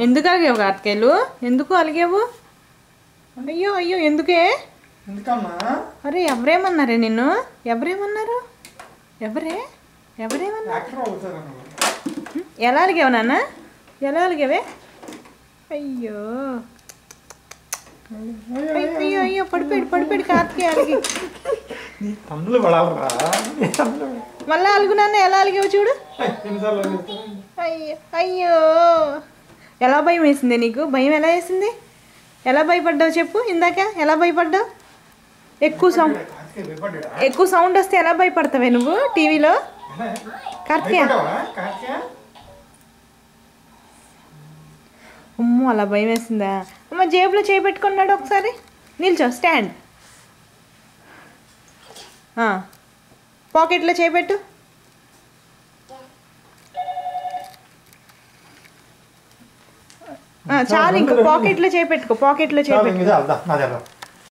ఎందుకు అలిగావు కార్తికేయులు? ఎందుకు అలిగావు? అయ్యో అయ్యో ఎందుకే? అరే ఎవరేమన్నారే నిన్ను? ఎవరేమన్నారు? ఎవరేమన్నారు? ఎలా అలిగావు నాన్న? ఎలా అలిగావే? అయ్యో అయ్యో అయ్యో పడిపోయాడు కార్తికేయ అలిగి. మళ్ళా అలుగునాన్న ఎలా అలిగావు చూడు. అయ్యో అయ్యో ఎలా భయం వేసింది నీకు? భయం ఎలా వేసింది? ఎలా భయపడ్డావు చెప్పు? ఇందాక ఎలా భయపడ్డావు? ఎక్కువ సౌండ్ వస్తే ఎలా భయపడతావే నువ్వు టీవీలో? కార్తికేయ అమ్మో అలా భయం వేసిందా? అమ్మ జేబులో చేయి పెట్టుకున్నాడు ఒకసారి. నిల్చో స్టాండ్. పాకెట్లో చేపెట్టు. చాలు ఇంకా పాకెట్లో చేపెట్టుకో.